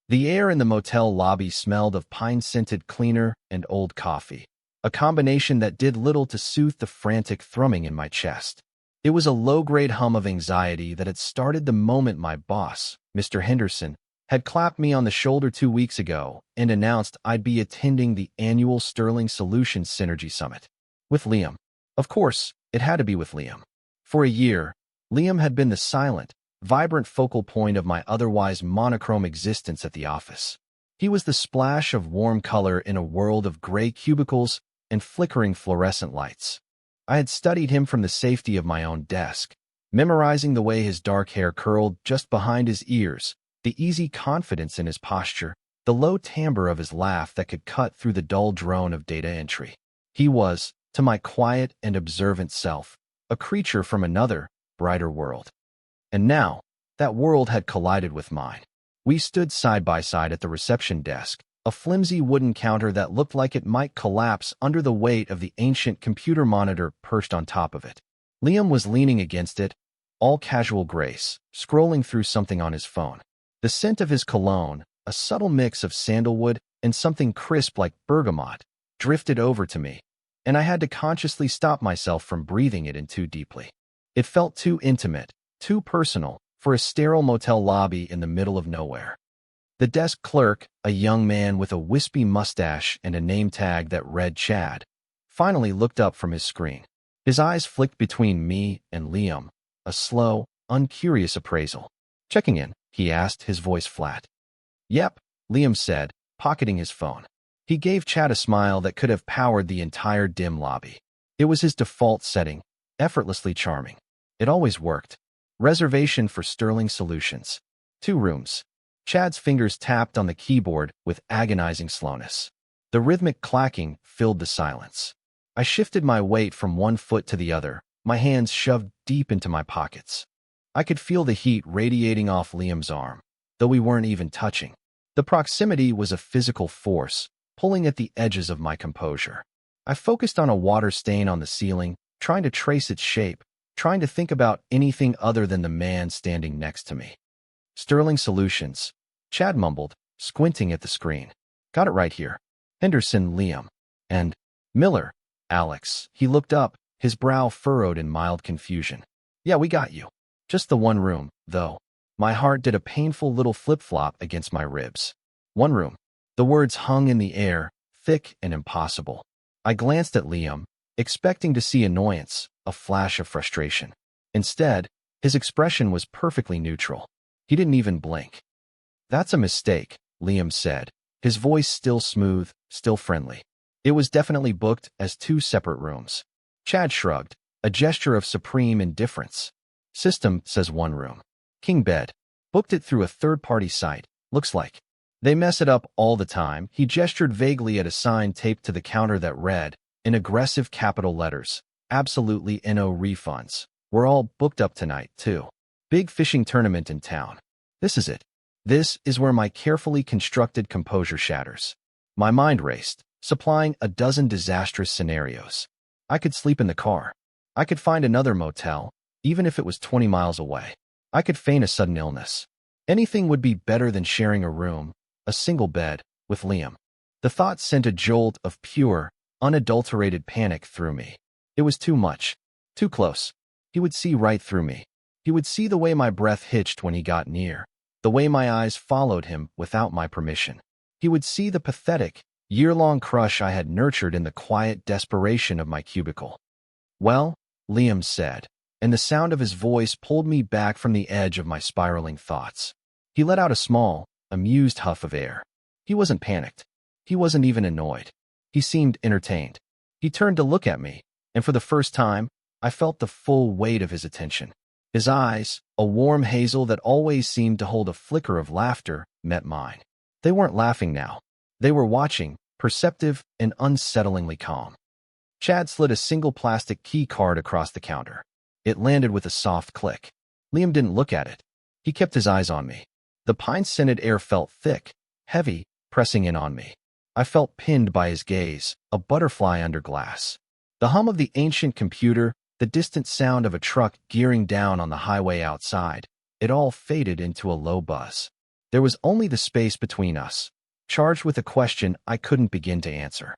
The air in the motel lobby smelled of pine-scented cleaner and old coffee, a combination that did little to soothe the frantic thrumming in my chest. It was a low-grade hum of anxiety that had started the moment my boss, Mr. Henderson, had clapped me on the shoulder 2 weeks ago and announced I'd be attending the annual Sterling Solutions Synergy Summit. With Liam. Of course, it had to be with Liam. For a year, Liam had been the silent, vibrant focal point of my otherwise monochrome existence at the office. He was the splash of warm color in a world of gray cubicles and flickering fluorescent lights. I had studied him from the safety of my own desk, memorizing the way his dark hair curled just behind his ears, the easy confidence in his posture, the low timbre of his laugh that could cut through the dull drone of data entry. He was, to my quiet and observant self, a creature from another, brighter world. And now, that world had collided with mine. We stood side by side at the reception desk, a flimsy wooden counter that looked like it might collapse under the weight of the ancient computer monitor perched on top of it. Liam was leaning against it, all casual grace, scrolling through something on his phone. The scent of his cologne, a subtle mix of sandalwood and something crisp like bergamot, drifted over to me, and I had to consciously stop myself from breathing it in too deeply. It felt too intimate, too personal, for a sterile motel lobby in the middle of nowhere. The desk clerk, a young man with a wispy mustache and a name tag that read Chad, finally looked up from his screen. His eyes flicked between me and Liam, a slow, uncurious appraisal. "Checking in?" he asked, his voice flat. "Yep," Liam said, pocketing his phone. He gave Chad a smile that could have powered the entire dim lobby. It was his default setting, effortlessly charming. It always worked. Reservation for Sterling Solutions. 2 rooms. Chad's fingers tapped on the keyboard with agonizing slowness. The rhythmic clacking filled the silence. I shifted my weight from one foot to the other, my hands shoved deep into my pockets. I could feel the heat radiating off Liam's arm, though we weren't even touching. The proximity was a physical force, pulling at the edges of my composure. I focused on a water stain on the ceiling, trying to trace its shape, trying to think about anything other than the man standing next to me. "Sterling Solutions," Chad mumbled, squinting at the screen. "Got it right here. Henderson, Liam. And Miller, Alex." He looked up, his brow furrowed in mild confusion. "Yeah, we got you. Just the 1 room, though." My heart did a painful little flip-flop against my ribs. 1 room. The words hung in the air, thick and impossible. I glanced at Liam, expecting to see annoyance, a flash of frustration. Instead, his expression was perfectly neutral. He didn't even blink. "That's a mistake," Liam said, his voice still smooth, still friendly. "It was definitely booked as 2 separate rooms." Chad shrugged, a gesture of supreme indifference. "System says 1 room. King bed. Booked it through a third-party site, looks like. They mess it up all the time." He gestured vaguely at a sign taped to the counter that read, in aggressive capital letters, "Absolutely no refunds. We're all booked up tonight, too. Big fishing tournament in town." This is it. This is where my carefully constructed composure shatters. My mind raced, supplying a dozen disastrous scenarios. I could sleep in the car. I could find another motel, even if it was 20 miles away. I could feign a sudden illness. Anything would be better than sharing a room, a single bed, with Liam. The thought sent a jolt of pure, unadulterated panic through me. It was too much. Too close. He would see right through me. He would see the way my breath hitched when he got near, the way my eyes followed him without my permission. He would see the pathetic, year-long crush I had nurtured in the quiet desperation of my cubicle. "Well," Liam said, and the sound of his voice pulled me back from the edge of my spiraling thoughts. He let out a small, amused huff of air. He wasn't panicked. He wasn't even annoyed. He seemed entertained. He turned to look at me, and for the first time, I felt the full weight of his attention. His eyes, a warm hazel that always seemed to hold a flicker of laughter, met mine. They weren't laughing now. They were watching, perceptive and unsettlingly calm. Chad slid a single plastic key card across the counter. It landed with a soft click. Liam didn't look at it. He kept his eyes on me. The pine-scented air felt thick, heavy, pressing in on me. I felt pinned by his gaze, a butterfly under glass. The hum of the ancient computer, the distant sound of a truck gearing down on the highway outside, it all faded into a low buzz. There was only the space between us, charged with a question I couldn't begin to answer.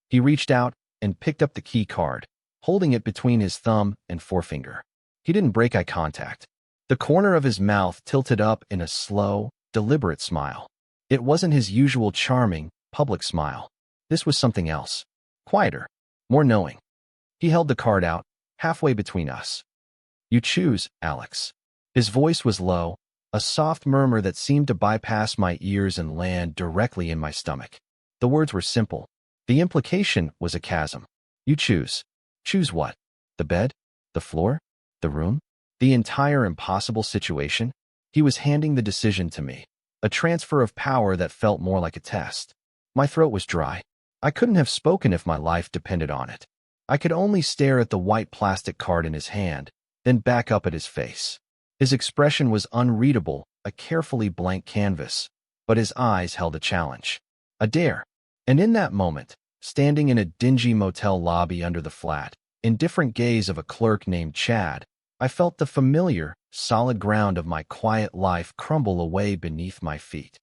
He reached out and picked up the key card, holding it between his thumb and forefinger. He didn't break eye contact. The corner of his mouth tilted up in a slow, deliberate smile. It wasn't his usual charming, public smile. This was something else. Quieter. More knowing. He held the card out, halfway between us. "You choose, Alex." His voice was low, a soft murmur that seemed to bypass my ears and land directly in my stomach. The words were simple. The implication was a chasm. "You choose." Choose what? The bed? The floor? The room? The entire impossible situation? He was handing the decision to me. A transfer of power that felt more like a test. My throat was dry. I couldn't have spoken if my life depended on it. I could only stare at the white plastic card in his hand, then back up at his face. His expression was unreadable, a carefully blank canvas, but his eyes held a challenge. A dare. And in that moment, standing in a dingy motel lobby under the flat, indifferent gaze of a clerk named Chad, I felt the familiar, solid ground of my quiet life crumble away beneath my feet.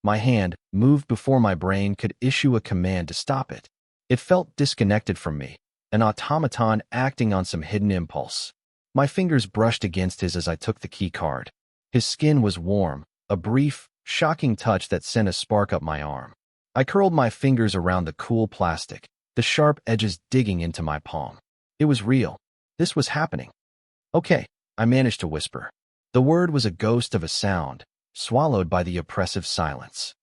My hand moved before my brain could issue a command to stop it. It felt disconnected from me, an automaton acting on some hidden impulse. My fingers brushed against his as I took the key card. His skin was warm, a brief, shocking touch that sent a spark up my arm. I curled my fingers around the cool plastic, the sharp edges digging into my palm. It was real. This was happening. "Okay," I managed to whisper. The word was a ghost of a sound, swallowed by the oppressive silence.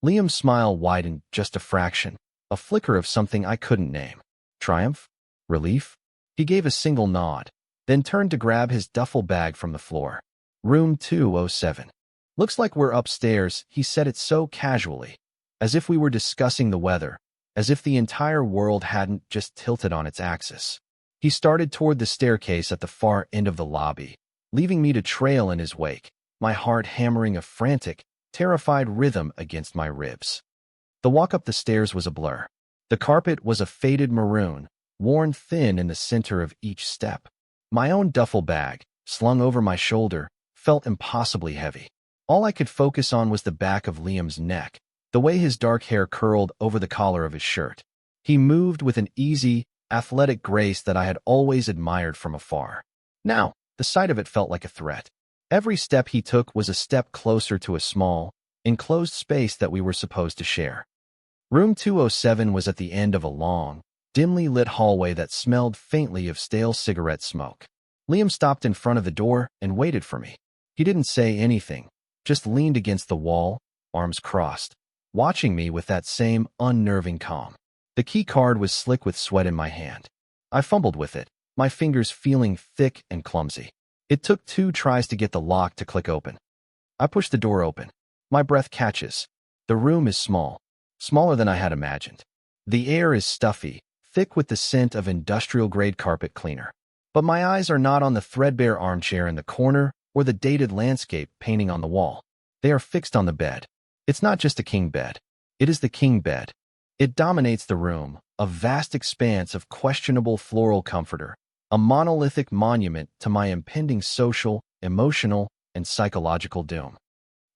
Liam's smile widened just a fraction, a flicker of something I couldn't name. Triumph? Relief? He gave a single nod, then turned to grab his duffel bag from the floor. "Room 207. Looks like we're upstairs," he said it so casually, as if we were discussing the weather, as if the entire world hadn't just tilted on its axis. He started toward the staircase at the far end of the lobby, leaving me to trail in his wake, my heart hammering a frantic, terrified rhythm against my ribs. The walk up the stairs was a blur. The carpet was a faded maroon, worn thin in the center of each step. My own duffel bag, slung over my shoulder, felt impossibly heavy. All I could focus on was the back of Liam's neck, the way his dark hair curled over the collar of his shirt. He moved with an easy, athletic grace that I had always admired from afar. Now, the sight of it felt like a threat. Every step he took was a step closer to a small, enclosed space that we were supposed to share. Room 207 was at the end of a long, dimly lit hallway that smelled faintly of stale cigarette smoke. Liam stopped in front of the door and waited for me. He didn't say anything, just leaned against the wall, arms crossed, watching me with that same unnerving calm. The key card was slick with sweat in my hand. I fumbled with it, my fingers feeling thick and clumsy. It took 2 tries to get the lock to click open. I pushed the door open. My breath catches. The room is small, smaller than I had imagined. The air is stuffy, thick with the scent of industrial-grade carpet cleaner. But my eyes are not on the threadbare armchair in the corner or the dated landscape painting on the wall. They are fixed on the bed. It's not just a king bed. It is the king bed. It dominates the room, a vast expanse of questionable floral comforter, a monolithic monument to my impending social, emotional, and psychological doom.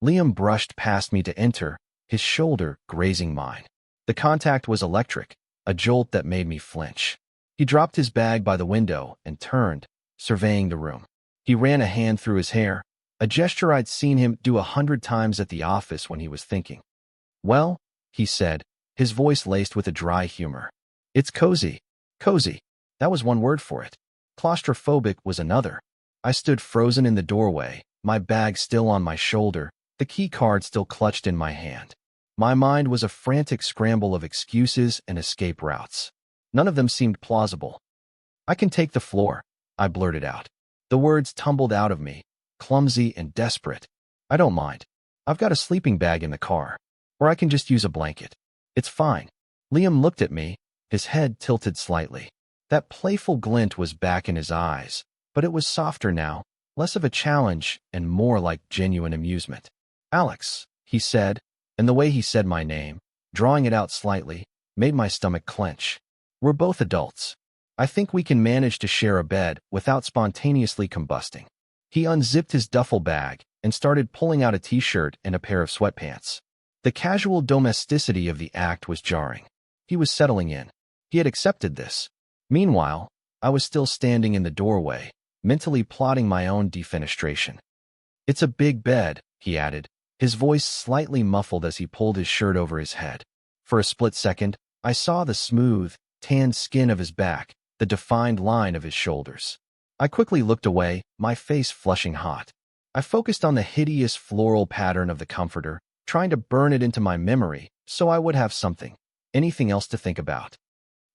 Liam brushed past me to enter, his shoulder grazing mine. The contact was electric, a jolt that made me flinch. He dropped his bag by the window and turned, surveying the room. He ran a hand through his hair, a gesture I'd seen him do 100 times at the office when he was thinking. "Well," he said, his voice laced with a dry humor. "It's cozy." Cozy. That was one word for it. Claustrophobic was another. I stood frozen in the doorway, my bag still on my shoulder, the key card still clutched in my hand. My mind was a frantic scramble of excuses and escape routes. None of them seemed plausible. "I can take the floor," I blurted out. The words tumbled out of me, clumsy and desperate. "I don't mind. I've got a sleeping bag in the car. Or I can just use a blanket. It's fine." Liam looked at me, his head tilted slightly. That playful glint was back in his eyes, but it was softer now, less of a challenge and more like genuine amusement. "Alex," he said, and the way he said my name, drawing it out slightly, made my stomach clench. "We're both adults. I think we can manage to share a bed without spontaneously combusting." He unzipped his duffel bag and started pulling out a t-shirt and a pair of sweatpants. The casual domesticity of the act was jarring. He was settling in. He had accepted this. Meanwhile, I was still standing in the doorway, mentally plotting my own defenestration. "It's a big bed," he added, his voice slightly muffled as he pulled his shirt over his head. For a split second, I saw the smooth, tanned skin of his back, the defined line of his shoulders. I quickly looked away, my face flushing hot. I focused on the hideous floral pattern of the comforter, trying to burn it into my memory so I would have anything else to think about.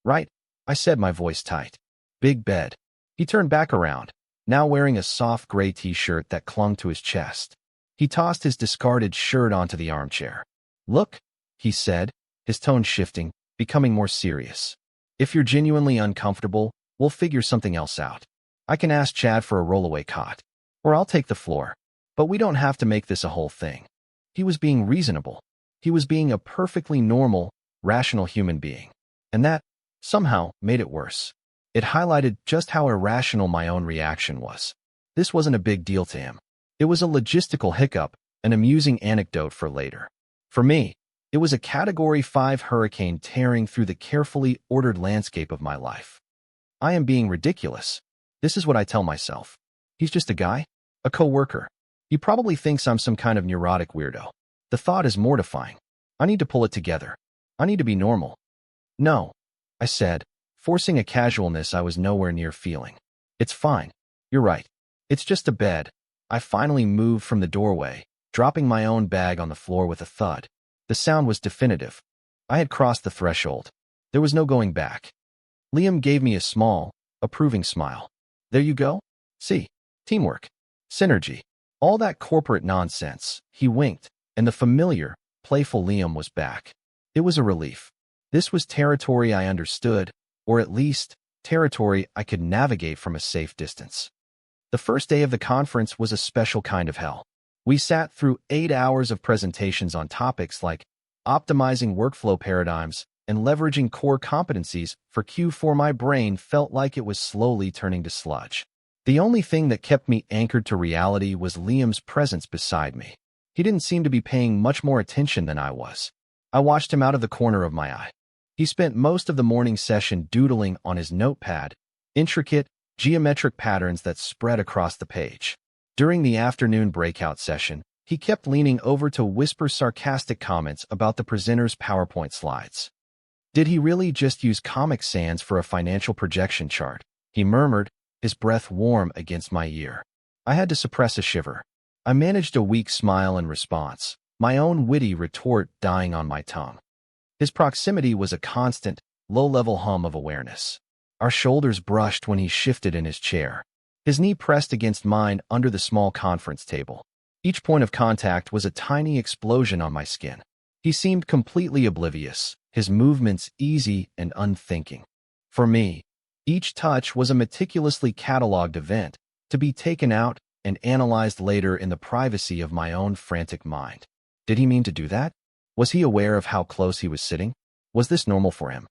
"Right," I said, my voice tight. "Big bed." He turned back around, now wearing a soft gray t-shirt that clung to his chest. He tossed his discarded shirt onto the armchair. "Look," he said, his tone shifting, becoming more serious. "If you're genuinely uncomfortable, we'll figure something else out. I can ask Chad for a rollaway cot. Or I'll take the floor. But we don't have to make this a whole thing." He was being reasonable. He was being a perfectly normal, rational human being. And that, somehow, made it worse. It highlighted just how irrational my own reaction was. This wasn't a big deal to him. It was a logistical hiccup, an amusing anecdote for later. For me, it was a Category 5 hurricane tearing through the carefully ordered landscape of my life. I am being ridiculous. This is what I tell myself. He's just a guy, a co-worker. He probably thinks I'm some kind of neurotic weirdo. The thought is mortifying. I need to pull it together. I need to be normal. "No," I said, forcing a casualness I was nowhere near feeling. "It's fine. You're right. It's just a bed." I finally moved from the doorway, dropping my own bag on the floor with a thud. The sound was definitive. I had crossed the threshold. There was no going back. Liam gave me a small, approving smile. "There you go. See, teamwork, synergy, all that corporate nonsense." He winked, and the familiar, playful Liam was back. It was a relief. This was territory I understood, or at least, territory I could navigate from a safe distance. The first day of the conference was a special kind of hell. We sat through 8 hours of presentations on topics like optimizing workflow paradigms and leveraging core competencies for Q4. My brain felt like it was slowly turning to sludge. The only thing that kept me anchored to reality was Liam's presence beside me. He didn't seem to be paying much more attention than I was. I watched him out of the corner of my eye. He spent most of the morning session doodling on his notepad, intricate, geometric patterns that spread across the page. During the afternoon breakout session, he kept leaning over to whisper sarcastic comments about the presenter's PowerPoint slides. "Did he really just use Comic Sans for a financial projection chart?" he murmured, his breath warm against my ear. I had to suppress a shiver. I managed a weak smile in response, my own witty retort dying on my tongue. His proximity was a constant, low-level hum of awareness. Our shoulders brushed when he shifted in his chair. His knee pressed against mine under the small conference table. Each point of contact was a tiny explosion on my skin. He seemed completely oblivious, his movements easy and unthinking. For me, each touch was a meticulously catalogued event, to be taken out and analyzed later in the privacy of my own frantic mind. Did he mean to do that? Was he aware of how close he was sitting? Was this normal for him?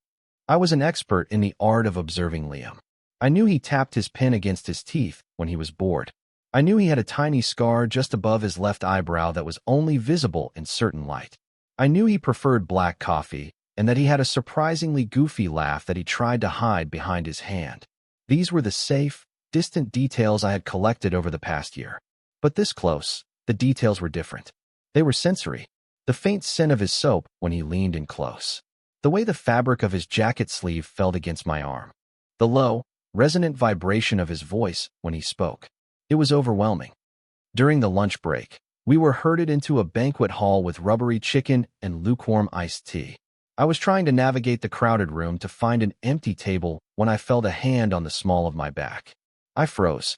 I was an expert in the art of observing Liam. I knew he tapped his pen against his teeth when he was bored. I knew he had a tiny scar just above his left eyebrow that was only visible in certain light. I knew he preferred black coffee and that he had a surprisingly goofy laugh that he tried to hide behind his hand. These were the safe, distant details I had collected over the past year. But this close, the details were different. They were sensory. The faint scent of his soap when he leaned in close. The way the fabric of his jacket sleeve felt against my arm. The low, resonant vibration of his voice when he spoke. It was overwhelming. During the lunch break, we were herded into a banquet hall with rubbery chicken and lukewarm iced tea. I was trying to navigate the crowded room to find an empty table when I felt a hand on the small of my back. I froze.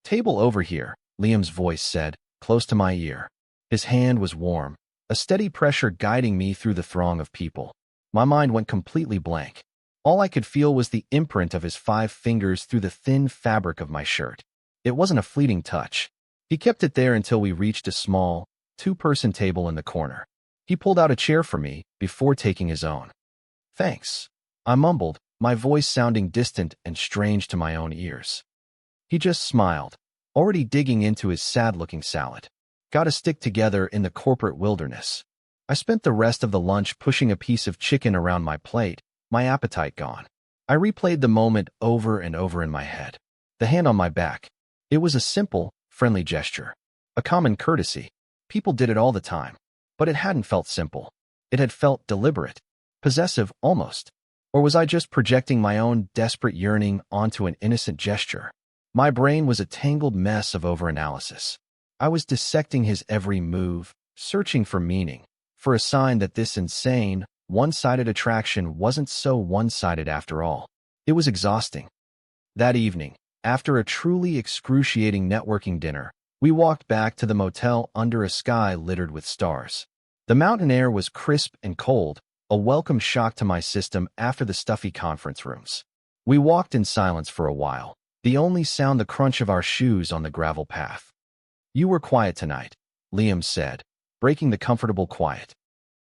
"Table over here," Liam's voice said, close to my ear. His hand was warm, a steady pressure guiding me through the throng of people. My mind went completely blank. All I could feel was the imprint of his 5 fingers through the thin fabric of my shirt. It wasn't a fleeting touch. He kept it there until we reached a small, 2-person table in the corner. He pulled out a chair for me before taking his own. "Thanks," I mumbled, my voice sounding distant and strange to my own ears. He just smiled, already digging into his sad-looking salad. Gotta stick together in the corporate wilderness. I spent the rest of the lunch pushing a piece of chicken around my plate, my appetite gone. I replayed the moment over and over in my head. The hand on my back. It was a simple, friendly gesture. A common courtesy. People did it all the time. But it hadn't felt simple. It had felt deliberate. Possessive, almost. Or was I just projecting my own desperate yearning onto an innocent gesture? My brain was a tangled mess of overanalysis. I was dissecting his every move, searching for meaning, for a sign that this insane, one-sided attraction wasn't so one-sided after all. It was exhausting. That evening, after a truly excruciating networking dinner, we walked back to the motel under a sky littered with stars. The mountain air was crisp and cold, a welcome shock to my system after the stuffy conference rooms. We walked in silence for a while, the only sound the crunch of our shoes on the gravel path. "You were quiet tonight," Liam said, breaking the comfortable quiet.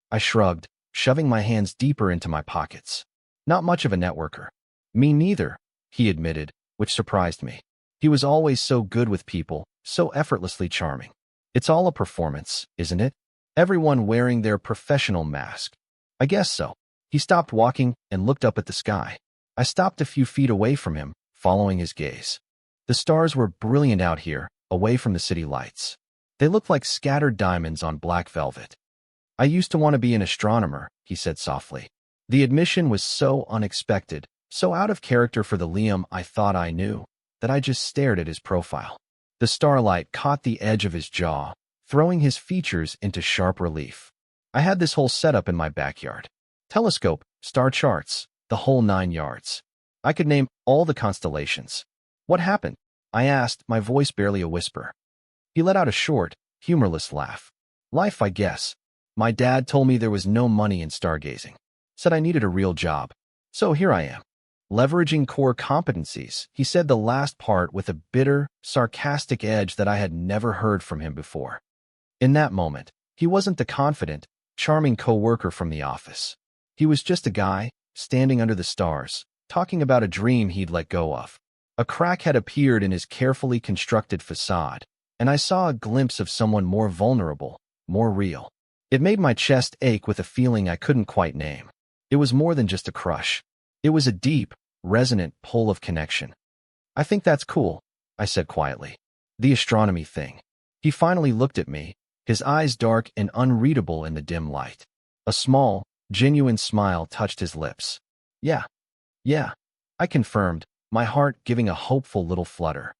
I shrugged, shoving my hands deeper into my pockets. "Not much of a networker." "Me neither," he admitted, which surprised me. He was always so good with people, so effortlessly charming. "It's all a performance, isn't it? Everyone wearing their professional mask." "I guess so." He stopped walking and looked up at the sky. I stopped a few feet away from him, following his gaze. The stars were brilliant out here, away from the city lights. They looked like scattered diamonds on black velvet. "I used to want to be an astronomer," he said softly. The admission was so unexpected, so out of character for the Liam I thought I knew, that I just stared at his profile. The starlight caught the edge of his jaw, throwing his features into sharp relief. I had this whole setup in my backyard. Telescope, star charts, the whole 9 yards. I could name all the constellations. "What happened?" I asked, my voice barely a whisper. He let out a short, humorless laugh. "Life, I guess. My dad told me there was no money in stargazing. Said I needed a real job. So here I am. Leveraging core competencies," he said the last part with a bitter, sarcastic edge that I had never heard from him before. In that moment, he wasn't the confident, charming coworker from the office. He was just a guy, standing under the stars, talking about a dream he'd let go of. A crack had appeared in his carefully constructed facade, and I saw a glimpse of someone more vulnerable, more real. It made my chest ache with a feeling I couldn't quite name. It was more than just a crush. It was a deep, resonant pull of connection. "I think that's cool," I said quietly. "The astronomy thing." He finally looked at me, his eyes dark and unreadable in the dim light. A small, genuine smile touched his lips. Yeah, I confirmed, my heart giving a hopeful little flutter.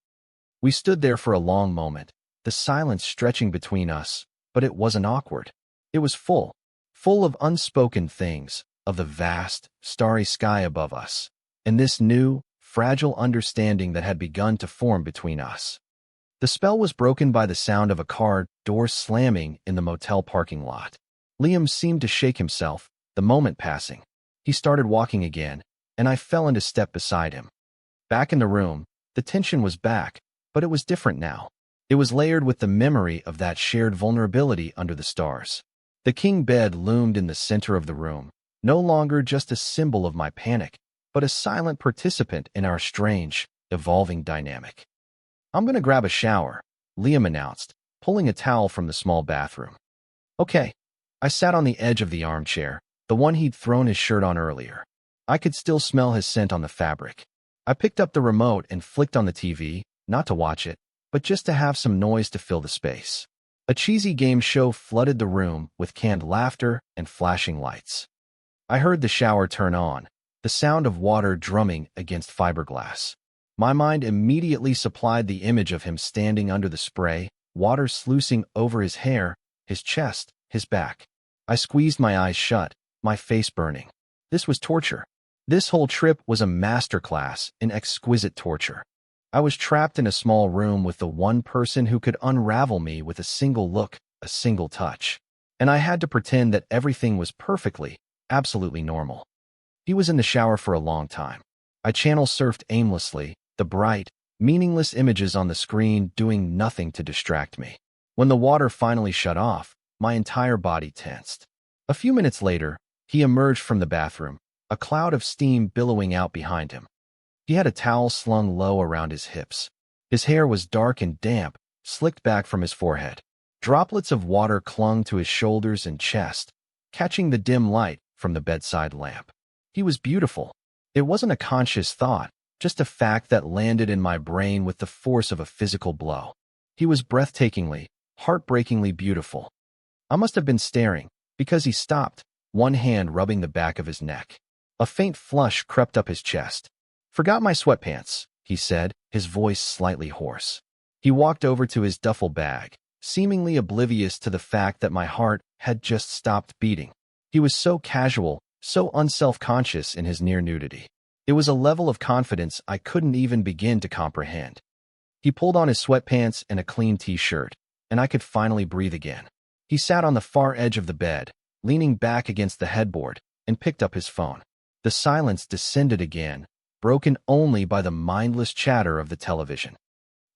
We stood there for a long moment, the silence stretching between us, but it wasn't awkward. It was full of unspoken things, of the vast, starry sky above us, and this new, fragile understanding that had begun to form between us. The spell was broken by the sound of a car door slamming in the motel parking lot. Liam seemed to shake himself, the moment passing. He started walking again, and I fell into step beside him. Back in the room, the tension was back, but it was different now. It was layered with the memory of that shared vulnerability under the stars. The king bed loomed in the center of the room, no longer just a symbol of my panic, but a silent participant in our strange, evolving dynamic. "I'm gonna grab a shower," Liam announced, pulling a towel from the small bathroom. "Okay." I sat on the edge of the armchair, the one he'd thrown his shirt on earlier. I could still smell his scent on the fabric. I picked up the remote and flicked on the TV, not to watch it, but just to have some noise to fill the space. A cheesy game show flooded the room with canned laughter and flashing lights. I heard the shower turn on, the sound of water drumming against fiberglass. My mind immediately supplied the image of him standing under the spray, water sluicing over his hair, his chest, his back. I squeezed my eyes shut, my face burning. This was torture. This whole trip was a masterclass in exquisite torture. I was trapped in a small room with the one person who could unravel me with a single look, a single touch. And I had to pretend that everything was perfectly, absolutely normal. He was in the shower for a long time. I channel surfed aimlessly, the bright, meaningless images on the screen doing nothing to distract me. When the water finally shut off, my entire body tensed. A few minutes later, he emerged from the bathroom, a cloud of steam billowing out behind him. He had a towel slung low around his hips. His hair was dark and damp, slicked back from his forehead. Droplets of water clung to his shoulders and chest, catching the dim light from the bedside lamp. He was beautiful. It wasn't a conscious thought, just a fact that landed in my brain with the force of a physical blow. He was breathtakingly, heartbreakingly beautiful. I must have been staring, because he stopped, one hand rubbing the back of his neck. A faint flush crept up his chest. "Forgot my sweatpants," he said, his voice slightly hoarse. He walked over to his duffel bag, seemingly oblivious to the fact that my heart had just stopped beating. He was so casual, so unself-conscious in his near nudity. It was a level of confidence I couldn't even begin to comprehend. He pulled on his sweatpants and a clean t-shirt, and I could finally breathe again. He sat on the far edge of the bed, leaning back against the headboard, and picked up his phone. The silence descended again, broken only by the mindless chatter of the television.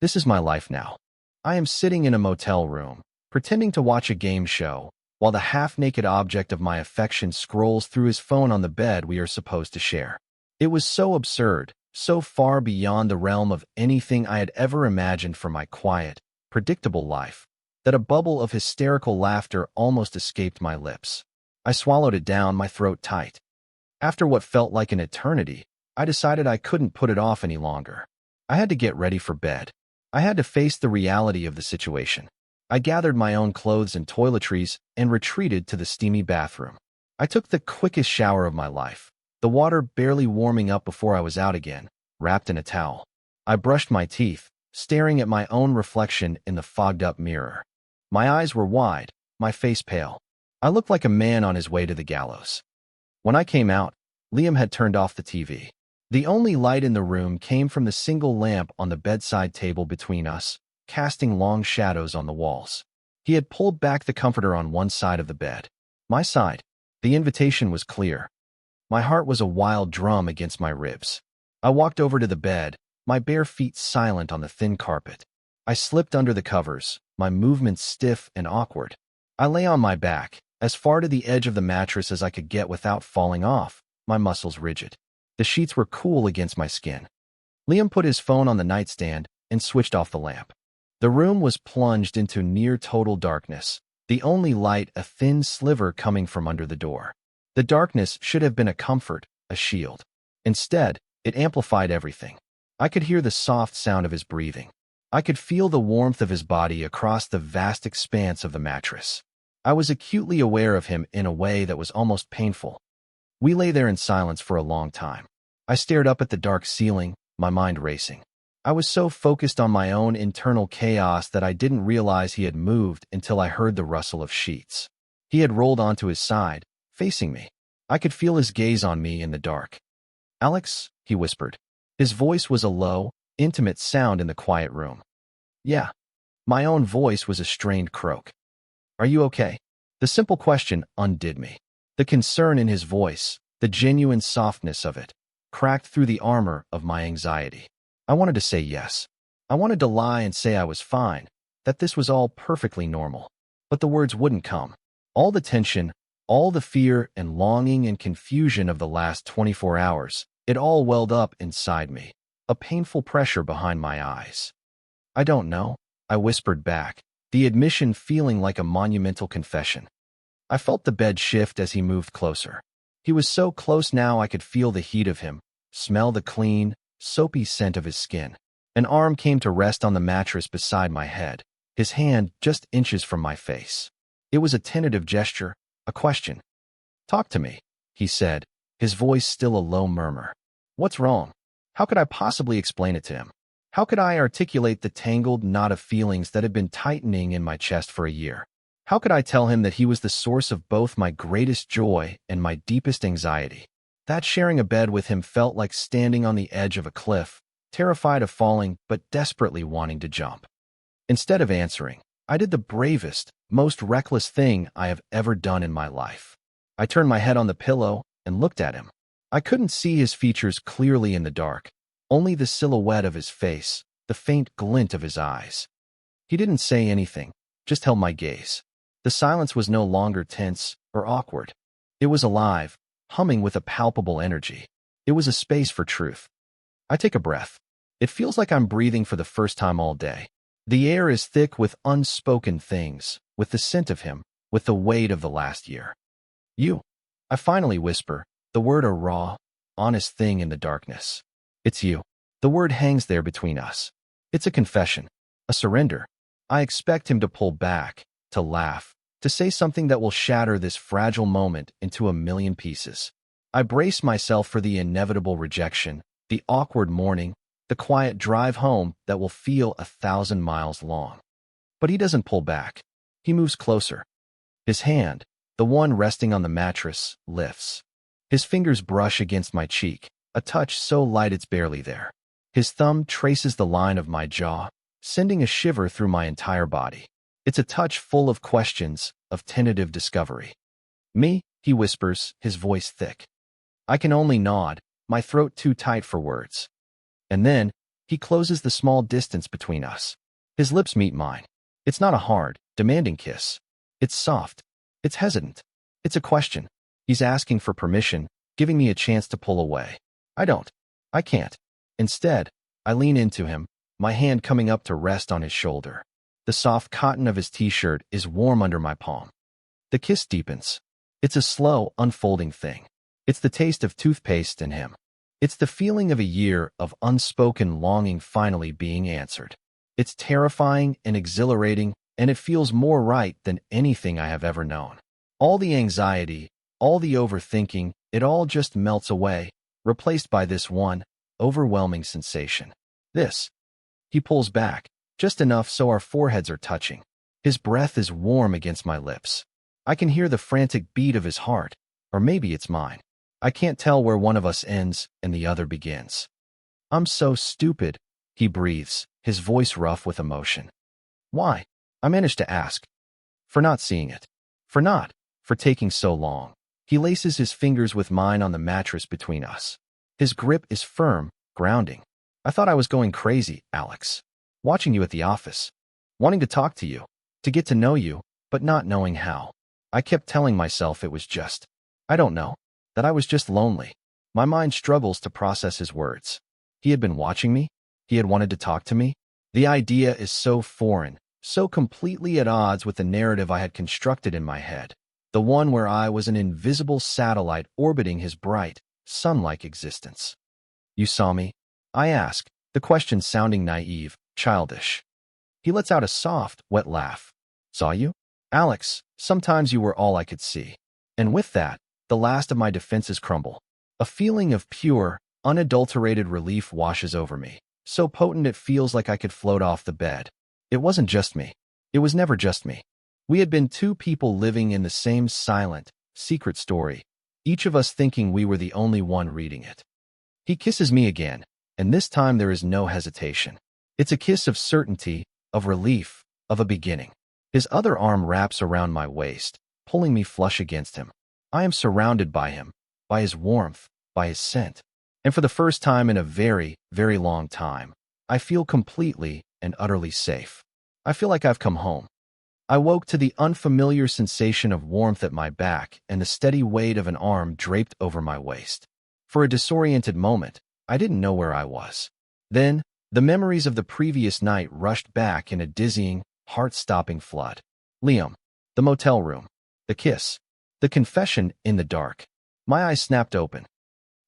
This is my life now. I am sitting in a motel room, pretending to watch a game show, while the half-naked object of my affection scrolls through his phone on the bed we are supposed to share. It was so absurd, so far beyond the realm of anything I had ever imagined for my quiet, predictable life, that a bubble of hysterical laughter almost escaped my lips. I swallowed it down, my throat tight. After what felt like an eternity, I decided I couldn't put it off any longer. I had to get ready for bed. I had to face the reality of the situation. I gathered my own clothes and toiletries and retreated to the steamy bathroom. I took the quickest shower of my life, the water barely warming up before I was out again, wrapped in a towel. I brushed my teeth, staring at my own reflection in the fogged-up mirror. My eyes were wide, my face pale. I looked like a man on his way to the gallows. When I came out, Liam had turned off the TV. The only light in the room came from the single lamp on the bedside table between us, casting long shadows on the walls. He had pulled back the comforter on one side of the bed. My side. The invitation was clear. My heart was a wild drum against my ribs. I walked over to the bed, my bare feet silent on the thin carpet. I slipped under the covers, my movements stiff and awkward. I lay on my back, as far to the edge of the mattress as I could get without falling off, my muscles rigid. The sheets were cool against my skin. Liam put his phone on the nightstand and switched off the lamp. The room was plunged into near-total darkness, the only light a thin sliver coming from under the door. The darkness should have been a comfort, a shield. Instead, it amplified everything. I could hear the soft sound of his breathing. I could feel the warmth of his body across the vast expanse of the mattress. I was acutely aware of him in a way that was almost painful. We lay there in silence for a long time. I stared up at the dark ceiling, my mind racing. I was so focused on my own internal chaos that I didn't realize he had moved until I heard the rustle of sheets. He had rolled onto his side, facing me. I could feel his gaze on me in the dark. "Alex," he whispered. His voice was a low, intimate sound in the quiet room. "Yeah." My own voice was a strained croak. "Are you okay?" The simple question undid me. The concern in his voice, the genuine softness of it, cracked through the armor of my anxiety. I wanted to say yes. I wanted to lie and say I was fine, that this was all perfectly normal. But the words wouldn't come. All the tension, all the fear and longing and confusion of the last 24 hours, it all welled up inside me, a painful pressure behind my eyes. "I don't know," I whispered back, the admission feeling like a monumental confession. I felt the bed shift as he moved closer. He was so close now I could feel the heat of him, smell the clean, soapy scent of his skin. An arm came to rest on the mattress beside my head, his hand just inches from my face. It was a tentative gesture, a question. "Talk to me," he said, his voice still a low murmur. "What's wrong?" How could I possibly explain it to him? How could I articulate the tangled knot of feelings that had been tightening in my chest for a year? How could I tell him that he was the source of both my greatest joy and my deepest anxiety? That sharing a bed with him felt like standing on the edge of a cliff, terrified of falling but desperately wanting to jump. Instead of answering, I did the bravest, most reckless thing I have ever done in my life. I turned my head on the pillow and looked at him. I couldn't see his features clearly in the dark, only the silhouette of his face, the faint glint of his eyes. He didn't say anything, just held my gaze. The silence was no longer tense or awkward. It was alive, humming with a palpable energy. It was a space for truth. I take a breath. It feels like I'm breathing for the first time all day. The air is thick with unspoken things, with the scent of him, with the weight of the last year. You. I finally whisper, the word a raw, honest thing in the darkness. It's you. The word hangs there between us. It's a confession, a surrender. I expect him to pull back, to laugh, to say something that will shatter this fragile moment into a million pieces. I brace myself for the inevitable rejection, the awkward morning, the quiet drive home that will feel 1,000 miles long. But he doesn't pull back. He moves closer. His hand, the one resting on the mattress, lifts. His fingers brush against my cheek, a touch so light it's barely there. His thumb traces the line of my jaw, sending a shiver through my entire body. It's a touch full of questions, of tentative discovery. Me, he whispers, his voice thick. I can only nod, my throat too tight for words. And then, he closes the small distance between us. His lips meet mine. It's not a hard, demanding kiss. It's soft. It's hesitant. It's a question. He's asking for permission, giving me a chance to pull away. I don't. I can't. Instead, I lean into him, my hand coming up to rest on his shoulder. The soft cotton of his t-shirt is warm under my palm. The kiss deepens. It's a slow, unfolding thing. It's the taste of toothpaste in him. It's the feeling of a year of unspoken longing finally being answered. It's terrifying and exhilarating, and it feels more right than anything I have ever known. All the anxiety, all the overthinking, it all just melts away, replaced by this one overwhelming sensation. This. He pulls back, just enough so our foreheads are touching. His breath is warm against my lips. I can hear the frantic beat of his heart, or maybe it's mine. I can't tell where one of us ends and the other begins. I'm so stupid, he breathes, his voice rough with emotion. Why? I manage to ask. For not seeing it. For taking so long. He laces his fingers with mine on the mattress between us. His grip is firm, grounding. I thought I was going crazy, Alex. Watching you at the office. Wanting to talk to you. To get to know you, but not knowing how. I kept telling myself it was just, I don't know, that I was just lonely. My mind struggles to process his words. He had been watching me. He had wanted to talk to me. The idea is so foreign, so completely at odds with the narrative I had constructed in my head. The one where I was an invisible satellite orbiting his bright, sun-like existence. You saw me? I ask, the question sounding naive, childish. He lets out a soft, wet laugh. Saw you? Alex, sometimes you were all I could see. And with that, the last of my defenses crumble. A feeling of pure, unadulterated relief washes over me, so potent it feels like I could float off the bed. It wasn't just me. It was never just me. We had been two people living in the same silent, secret story, each of us thinking we were the only one reading it. He kisses me again, and this time there is no hesitation. It's a kiss of certainty, of relief, of a beginning. His other arm wraps around my waist, pulling me flush against him. I am surrounded by him, by his warmth, by his scent. And for the first time in a very, very long time, I feel completely and utterly safe. I feel like I've come home. I woke to the unfamiliar sensation of warmth at my back and the steady weight of an arm draped over my waist. For a disoriented moment, I didn't know where I was. Then, the memories of the previous night rushed back in a dizzying, heart-stopping flood. Liam, the motel room, the kiss, the confession in the dark. My eyes snapped open.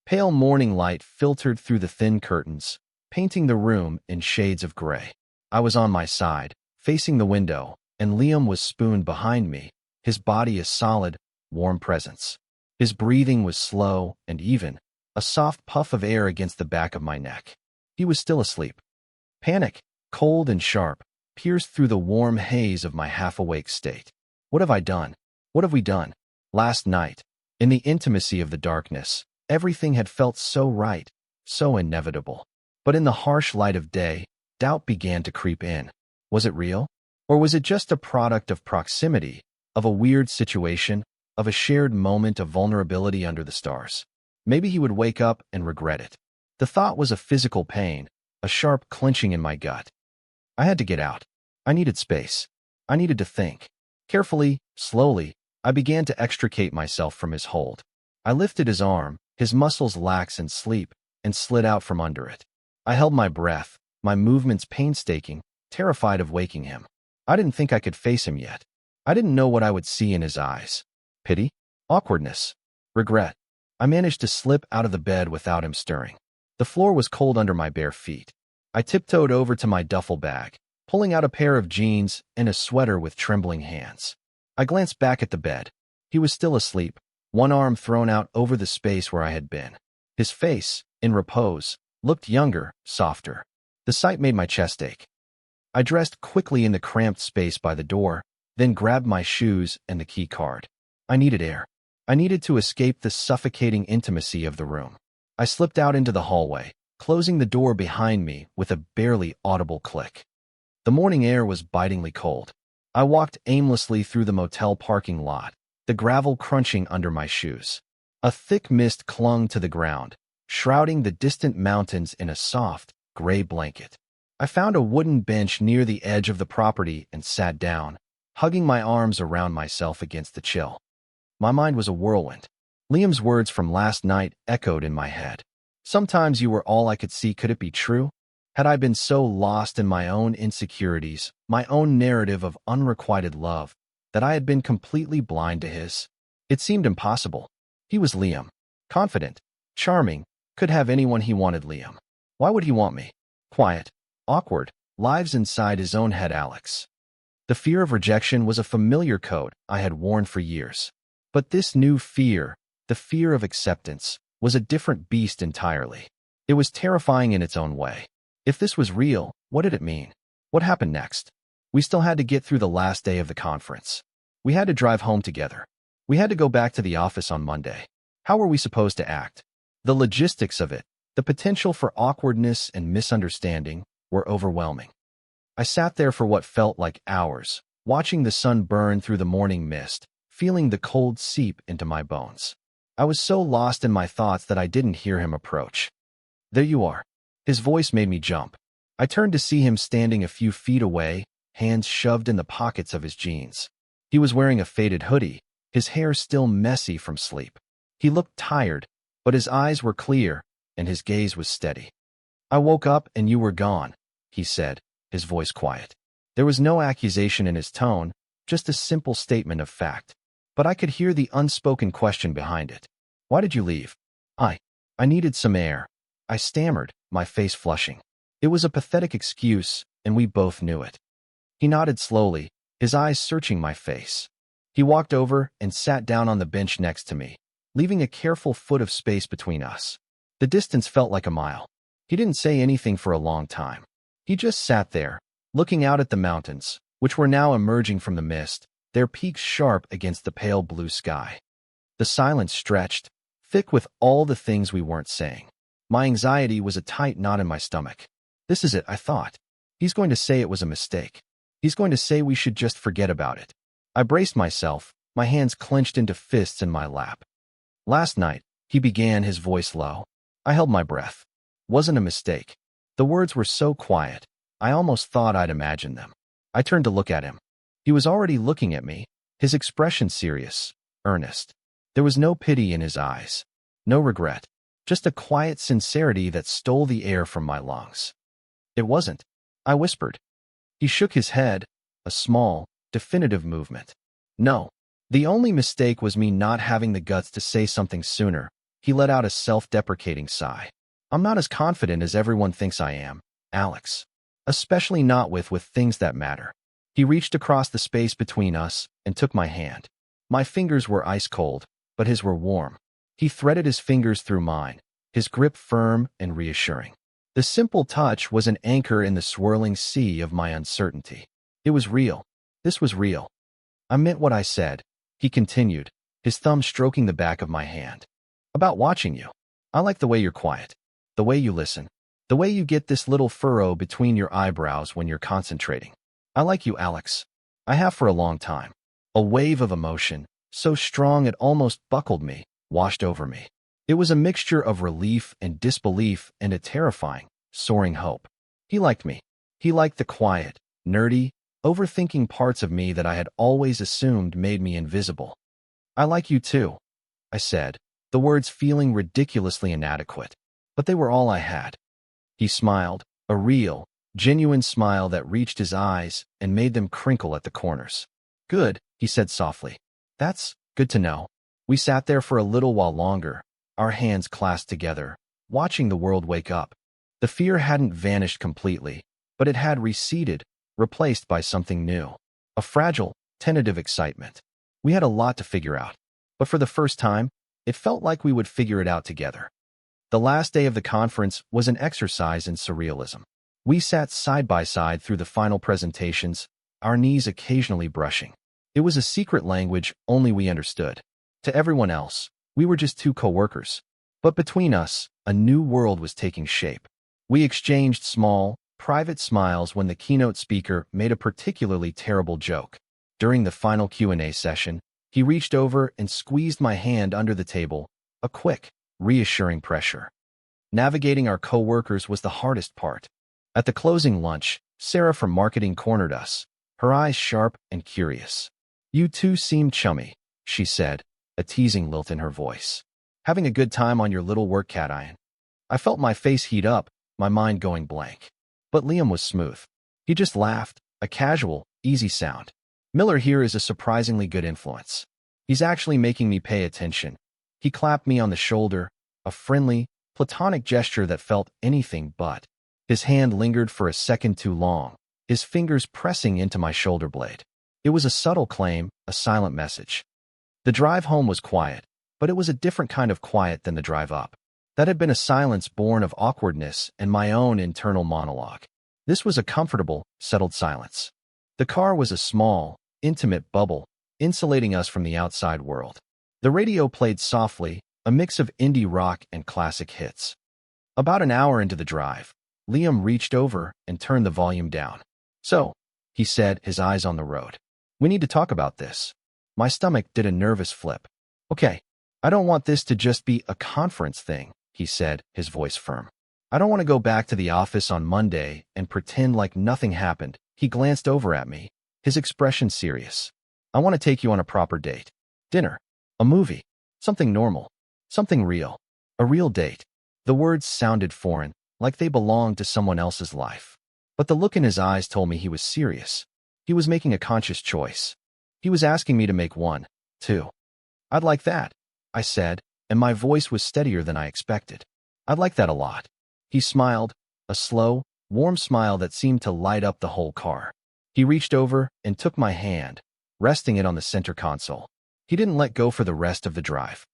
Pale morning light filtered through the thin curtains, painting the room in shades of gray. I was on my side, facing the window, and Liam was spooned behind me, his body a solid, warm presence. His breathing was slow and even, a soft puff of air against the back of my neck. He was still asleep. Panic, cold and sharp, pierced through the warm haze of my half-awake state. What have I done? What have we done? Last night, in the intimacy of the darkness, everything had felt so right, so inevitable. But in the harsh light of day, doubt began to creep in. Was it real? Or was it just a product of proximity, of a weird situation, of a shared moment of vulnerability under the stars? Maybe he would wake up and regret it. The thought was a physical pain, a sharp clenching in my gut. I had to get out. I needed space. I needed to think. Carefully, slowly, I began to extricate myself from his hold. I lifted his arm, his muscles lax in sleep, and slid out from under it. I held my breath, my movements painstaking, terrified of waking him. I didn't think I could face him yet. I didn't know what I would see in his eyes. Pity? Awkwardness? Regret? I managed to slip out of the bed without him stirring. The floor was cold under my bare feet. I tiptoed over to my duffel bag, pulling out a pair of jeans and a sweater with trembling hands. I glanced back at the bed. He was still asleep, one arm thrown out over the space where I had been. His face, in repose, looked younger, softer. The sight made my chest ache. I dressed quickly in the cramped space by the door, then grabbed my shoes and the key card. I needed air. I needed to escape the suffocating intimacy of the room. I slipped out into the hallway, closing the door behind me with a barely audible click. The morning air was bitingly cold. I walked aimlessly through the motel parking lot, the gravel crunching under my shoes. A thick mist clung to the ground, shrouding the distant mountains in a soft, gray blanket. I found a wooden bench near the edge of the property and sat down, hugging my arms around myself against the chill. My mind was a whirlwind. Liam's words from last night echoed in my head. Sometimes you were all I could see. Could it be true? Had I been so lost in my own insecurities, my own narrative of unrequited love, that I had been completely blind to his? It seemed impossible. He was Liam. Confident, charming, could have anyone he wanted. Liam. Why would he want me? Quiet, awkward, lives inside his own head. Alex. The fear of rejection was a familiar coat I had worn for years. But this new fear, the fear of acceptance, was a different beast entirely. It was terrifying in its own way. If this was real, what did it mean? What happened next? We still had to get through the last day of the conference. We had to drive home together. We had to go back to the office on Monday. How were we supposed to act? The logistics of it, the potential for awkwardness and misunderstanding, were overwhelming. I sat there for what felt like hours, watching the sun burn through the morning mist, feeling the cold seep into my bones. I was so lost in my thoughts that I didn't hear him approach. There you are. His voice made me jump. I turned to see him standing a few feet away, hands shoved in the pockets of his jeans. He was wearing a faded hoodie, his hair still messy from sleep. He looked tired, but his eyes were clear, and his gaze was steady. I woke up and you were gone, he said, his voice quiet. There was no accusation in his tone, just a simple statement of fact. But I could hear the unspoken question behind it. Why did you leave? I needed some air. I stammered, my face flushing. It was a pathetic excuse, and we both knew it. He nodded slowly, his eyes searching my face. He walked over and sat down on the bench next to me, leaving a careful foot of space between us. The distance felt like a mile. He didn't say anything for a long time. He just sat there, looking out at the mountains, which were now emerging from the mist, their peaks sharp against the pale blue sky. The silence stretched, thick with all the things we weren't saying. My anxiety was a tight knot in my stomach. This is it, I thought. He's going to say it was a mistake. He's going to say we should just forget about it. I braced myself, my hands clenched into fists in my lap. Last night, he began, his voice low. I held my breath. Wasn't a mistake. The words were so quiet, I almost thought I'd imagined them. I turned to look at him. He was already looking at me, his expression serious, earnest. There was no pity in his eyes, no regret, just a quiet sincerity that stole the air from my lungs. It wasn't, I whispered. He shook his head, a small, definitive movement. No. The only mistake was me not having the guts to say something sooner. He let out a self-deprecating sigh. I'm not as confident as everyone thinks I am, Alex. Especially not with things that matter. He reached across the space between us and took my hand. My fingers were ice cold, but his were warm. He threaded his fingers through mine, his grip firm and reassuring. The simple touch was an anchor in the swirling sea of my uncertainty. It was real. This was real. I meant what I said, he continued, his thumb stroking the back of my hand. About watching you. I like the way you're quiet, the way you listen, the way you get this little furrow between your eyebrows when you're concentrating. I like you, Alex. I have for a long time. A wave of emotion, so strong it almost buckled me, washed over me. It was a mixture of relief and disbelief and a terrifying, soaring hope. He liked me. He liked the quiet, nerdy, overthinking parts of me that I had always assumed made me invisible. I like you too, I said, the words feeling ridiculously inadequate. But they were all I had. He smiled, a real, genuine smile that reached his eyes and made them crinkle at the corners. Good, he said softly. That's good to know. We sat there for a little while longer, our hands clasped together, watching the world wake up. The fear hadn't vanished completely, but it had receded, replaced by something new. A fragile, tentative excitement. We had a lot to figure out, but for the first time, it felt like we would figure it out together. The last day of the conference was an exercise in surrealism. We sat side by side through the final presentations, our knees occasionally brushing. It was a secret language only we understood. To everyone else, we were just two coworkers. But between us, a new world was taking shape. We exchanged small, private smiles when the keynote speaker made a particularly terrible joke. During the final Q&A session, he reached over and squeezed my hand under the table, a quick, reassuring pressure. Navigating our coworkers was the hardest part. At the closing lunch, Sarah from marketing cornered us, her eyes sharp and curious. "You two seem chummy," she said, a teasing lilt in her voice. "Having a good time on your little work, Cat-Iron?" I felt my face heat up, my mind going blank. But Liam was smooth. He just laughed, a casual, easy sound. "Miller here is a surprisingly good influence. He's actually making me pay attention." He clapped me on the shoulder, a friendly, platonic gesture that felt anything but. His hand lingered for a second too long, his fingers pressing into my shoulder blade. It was a subtle claim, a silent message. The drive home was quiet, but it was a different kind of quiet than the drive up. That had been a silence born of awkwardness and my own internal monologue. This was a comfortable, settled silence. The car was a small, intimate bubble, insulating us from the outside world. The radio played softly, a mix of indie rock and classic hits. About an hour into the drive, Liam reached over and turned the volume down. "So," he said, his eyes on the road, "we need to talk about this." My stomach did a nervous flip. "Okay, I don't want this to just be a conference thing," he said, his voice firm. "I don't want to go back to the office on Monday and pretend like nothing happened." He glanced over at me, his expression serious. "I want to take you on a proper date. Dinner. A movie. Something normal. Something real. A real date." The words sounded foreign, like they belonged to someone else's life. But the look in his eyes told me he was serious. He was making a conscious choice. He was asking me to make one, too. "I'd like that," I said, and my voice was steadier than I expected. "I'd like that a lot." He smiled, a slow, warm smile that seemed to light up the whole car. He reached over and took my hand, resting it on the center console. He didn't let go for the rest of the drive.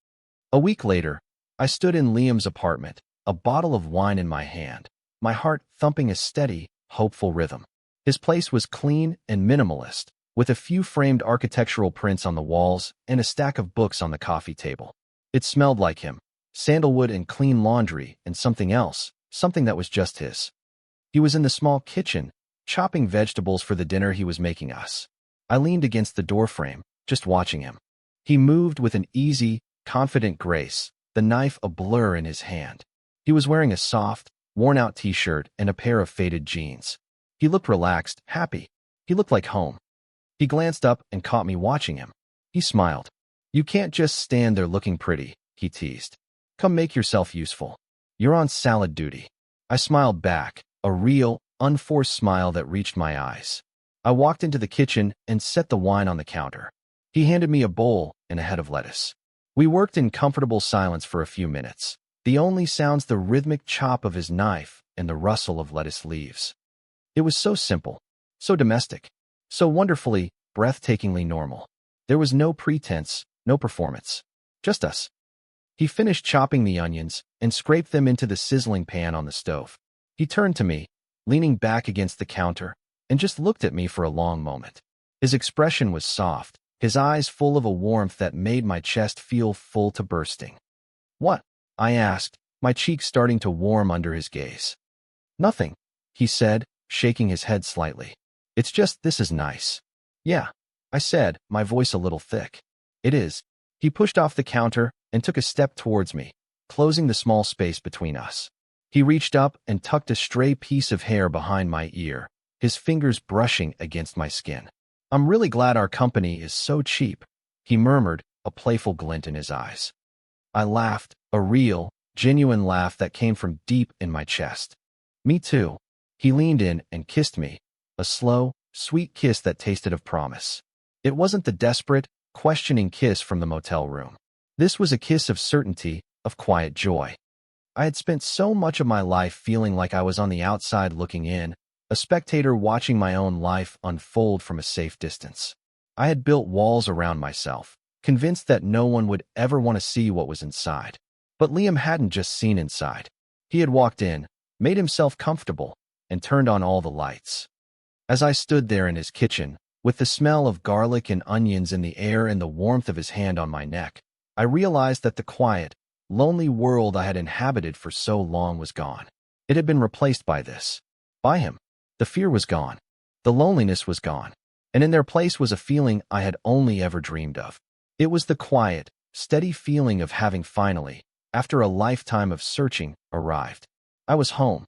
A week later, I stood in Liam's apartment, a bottle of wine in my hand, my heart thumping a steady, hopeful rhythm. His place was clean and minimalist, with a few framed architectural prints on the walls and a stack of books on the coffee table. It smelled like him, sandalwood and clean laundry and something else, something that was just his. He was in the small kitchen, chopping vegetables for the dinner he was making us. I leaned against the doorframe, just watching him. He moved with an easy, confident grace, the knife a blur in his hand. He was wearing a soft, worn-out t-shirt and a pair of faded jeans. He looked relaxed, happy. He looked like home. He glanced up and caught me watching him. He smiled. "You can't just stand there looking pretty," he teased. "Come make yourself useful. You're on salad duty." I smiled back, a real, unforced smile that reached my eyes. I walked into the kitchen and set the wine on the counter. He handed me a bowl and a head of lettuce. We worked in comfortable silence for a few minutes, the only sounds the rhythmic chop of his knife and the rustle of lettuce leaves. It was so simple, so domestic, so wonderfully, breathtakingly normal. There was no pretense, no performance. Just us. He finished chopping the onions and scraped them into the sizzling pan on the stove. He turned to me, leaning back against the counter, and just looked at me for a long moment. His expression was soft, his eyes full of a warmth that made my chest feel full to bursting. "What?" I asked, my cheeks starting to warm under his gaze. "Nothing," he said, shaking his head slightly. "It's just this is nice." "Yeah," I said, my voice a little thick. "It is." He pushed off the counter and took a step towards me, closing the small space between us. He reached up and tucked a stray piece of hair behind my ear, his fingers brushing against my skin. "I'm really glad our company is so cheap," he murmured, a playful glint in his eyes. I laughed, a real, genuine laugh that came from deep in my chest. "Me too," He leaned in and kissed me, a slow, sweet kiss that tasted of promise. It wasn't the desperate, questioning kiss from the motel room. This was a kiss of certainty, of quiet joy. I had spent so much of my life feeling like I was on the outside looking in, a spectator watching my own life unfold from a safe distance. I had built walls around myself, convinced that no one would ever want to see what was inside. But Liam hadn't just seen inside. He had walked in, made himself comfortable, and turned on all the lights. As I stood there in his kitchen, with the smell of garlic and onions in the air and the warmth of his hand on my neck, I realized that the quiet, lonely world I had inhabited for so long was gone. It had been replaced by this. By him. The fear was gone. The loneliness was gone. And in their place was a feeling I had only ever dreamed of. It was the quiet, steady feeling of having finally, after a lifetime of searching, arrived. I was home.